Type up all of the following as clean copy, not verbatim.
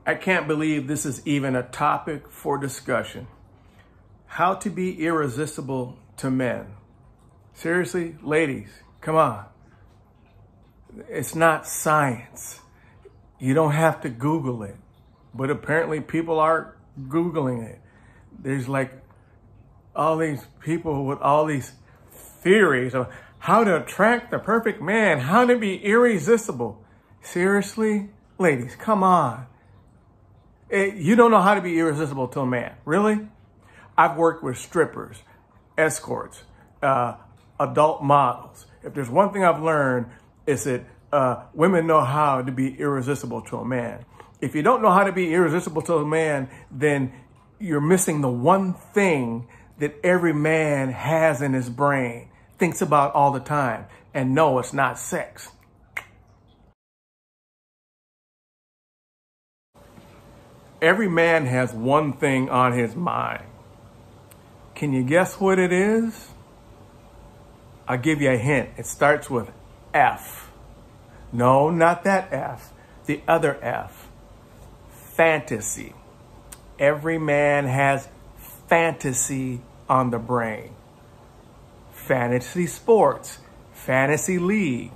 I can't believe this is even a topic for discussion. How to be irresistible to men. Seriously, ladies, come on. It's not science. You don't have to Google it, but apparently people are Googling it. There's like all these people with all these theories of how to attract the perfect man, how to be irresistible. Seriously, ladies, come on. You don't know how to be irresistible to a man, really? I've worked with strippers, escorts, adult models. If there's one thing I've learned, it's that women know how to be irresistible to a man. If you don't know how to be irresistible to a man, then you're missing the one thing that every man has in his brain, thinks about all the time. And no, it's not sex. Every man has one thing on his mind. Can you guess what it is? I'll give you a hint. It starts with F. No, not that F. The other F. Fantasy. Every man has fantasy on the brain. Fantasy sports. Fantasy league.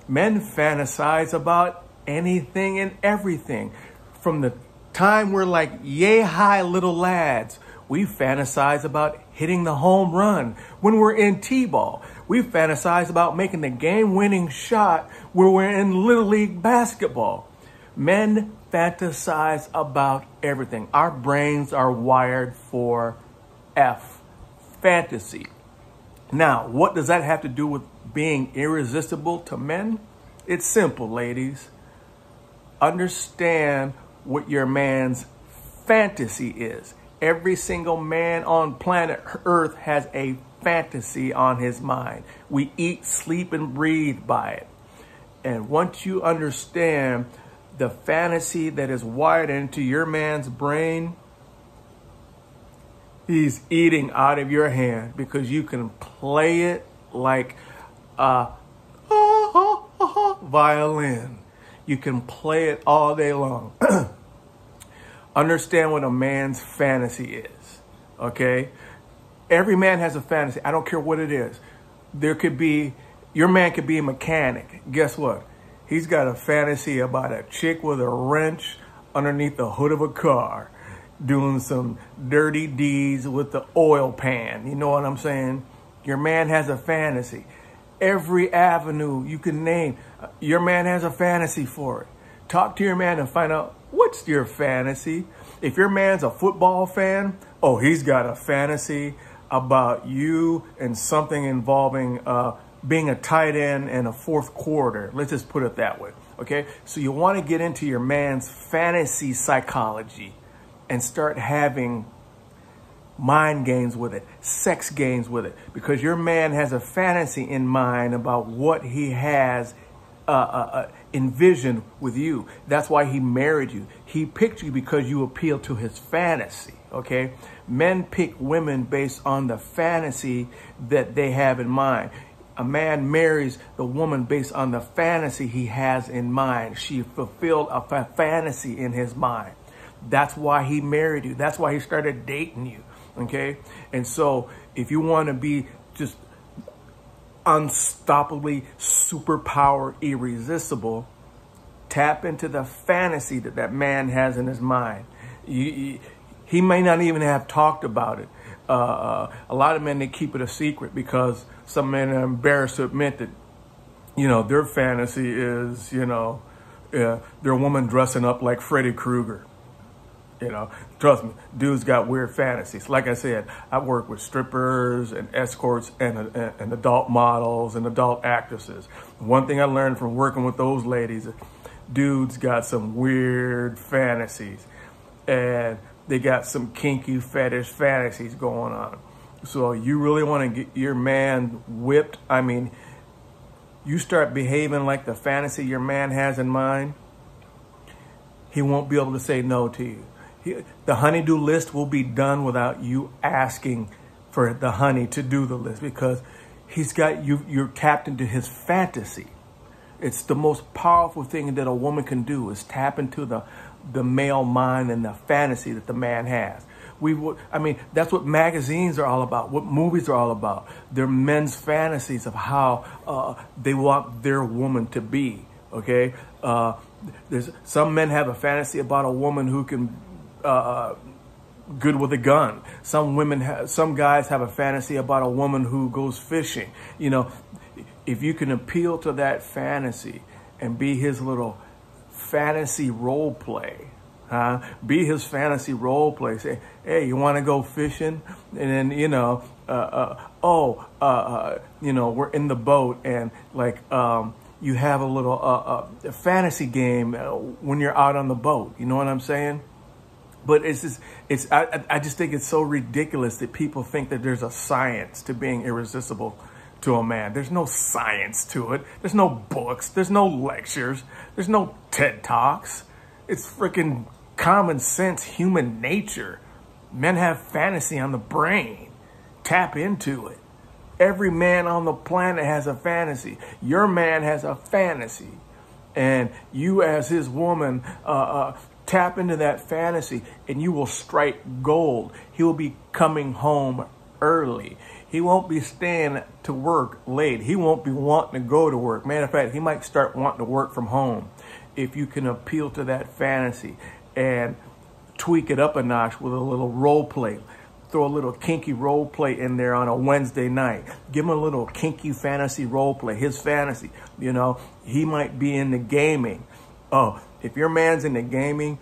Men fantasize about anything and everything. From the time we're like yay high little lads, we fantasize about hitting the home run. When we're in T-ball, we fantasize about making the game-winning shot when we're in Little League basketball. Men fantasize about everything. Our brains are wired for F, fantasy. Now, what does that have to do with being irresistible to men? It's simple, ladies. Understand what your man's fantasy is. Every single man on planet Earth has a fantasy on his mind. We eat, sleep, and breathe by it. And once you understand the fantasy that is wired into your man's brain, he's eating out of your hand because you can play it like a violin. You can play it all day long. Understand what a man's fantasy is, okay? Every man has a fantasy. I don't care what it is. Your man could be a mechanic. Guess what? He's got a fantasy about a chick with a wrench underneath the hood of a car doing some dirty deeds with the oil pan. You know what I'm saying? Your man has a fantasy. Every avenue you can name, your man has a fantasy for it. Talk to your man and find out, what's your fantasy? If your man's a football fan, oh, he's got a fantasy about you and something involving being a tight end in a fourth quarter. Let's just put it that way, okay? So you want to get into your man's fantasy psychology and start having mind games with it, sex games with it, because your man has a fantasy in mind about what he has envisioned with you. That's why he married you. He picked you because you appeal to his fantasy, okay? Men pick women based on the fantasy that they have in mind. A man marries the woman based on the fantasy he has in mind. She fulfilled a fantasy in his mind. That's why he married you. That's why he started dating you, okay? And so if you want to be just unstoppably super power irresistible, tap into the fantasy that that man has in his mind. He may not even have talked about it. A lot of men, they keep it a secret because some men are embarrassed to admit that, you know, their fantasy is, you know, their woman dressing up like Freddy Krueger. You know, trust me, dudes got weird fantasies. Like I said, I work with strippers and escorts and adult models and adult actresses. One thing I learned from working with those ladies, dudes got some weird fantasies and they got some kinky fetish fantasies going on. So you really want to get your man whipped? I mean, you start behaving like the fantasy your man has in mind, he won't be able to say no to you. The honeydew list will be done without you asking for the honey to do the list because he's got you. You're tapped into his fantasy. It's the most powerful thing that a woman can do is tap into the male mind and the fantasy that the man has. That's what magazines are all about, what movies are all about. They're men's fantasies of how they want their woman to be, okay? There's some men have a fantasy about a woman who can good with a gun. Some guys have a fantasy about a woman who goes fishing. You know, if you can appeal to that fantasy and be his little fantasy role play, be his fantasy role play. Say, hey, you want to go fishing? And then, we're in the boat and you have a little fantasy game when you're out on the boat. You know what I'm saying? But I just think it's so ridiculous that people think that there's a science to being irresistible to a man. There's no science to it. There's no books. There's no lectures. There's no TED Talks. It's freaking common sense, human nature. Men have fantasy on the brain. Tap into it. Every man on the planet has a fantasy. Your man has a fantasy. And you as his woman, tap into that fantasy and you will strike gold. He will be coming home early. He won't be staying to work late. He won't be wanting to go to work. Matter of fact, he might start wanting to work from home if you can appeal to that fantasy and tweak it up a notch with a little role play. Throw a little kinky role play in there on a Wednesday night. Give him a little kinky fantasy role play, his fantasy. You know, he might be into gaming. Oh, if your man's into gaming,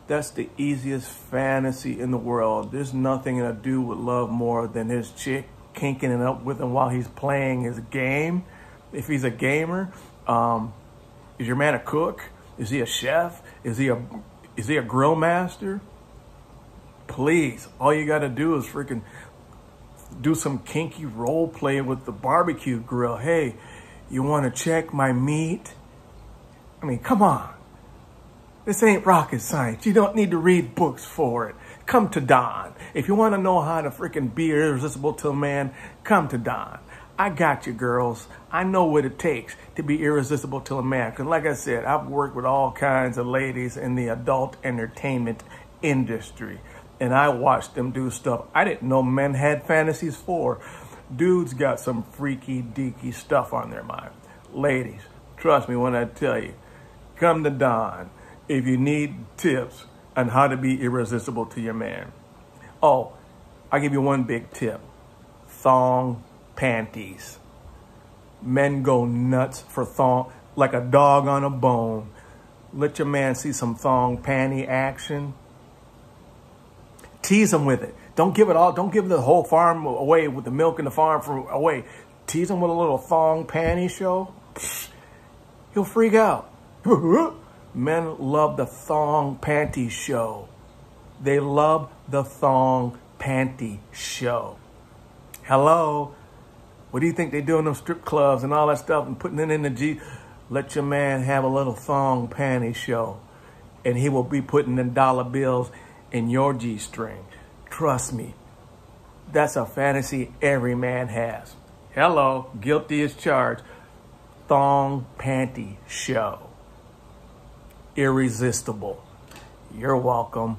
that's the easiest fantasy in the world. There's nothing a dude would love more than his chick kinking it up with him while he's playing his game. If he's a gamer, is your man a cook? Is he a chef? Is he a grill master? Please, all you got to do is freaking do some kinky role play with the barbecue grill. Hey, you want to check my meat? I mean, come on. This ain't rocket science. You don't need to read books for it. Come to Don. If you want to know how to freaking be irresistible to a man, come to Don. I got you, girls. I know what it takes to be irresistible to a man. Because like I said, I've worked with all kinds of ladies in the adult entertainment industry. And I watched them do stuff I didn't know men had fantasies for. Dudes got some freaky, deaky stuff on their mind. Ladies, trust me when I tell you, come to Don if you need tips on how to be irresistible to your man. Oh, I'll give you one big tip. Thong panties. Men go nuts for thong, like a dog on a bone. Let your man see some thong panty action. Tease him with it. Don't give it all. Don't give the whole farm away with the milk in the farm away. Tease him with a little thong panty show. Psh, he'll freak out. Men love the thong panty show. They love the thong panty show. Hello? What do you think they do in them strip clubs and all that stuff and putting it in the G? Let your man have a little thong panty show. And he will be putting in dollar bills in your G-string. Trust me. That's a fantasy every man has. Hello, guilty as charged. Thong panty show. Irresistible. You're welcome.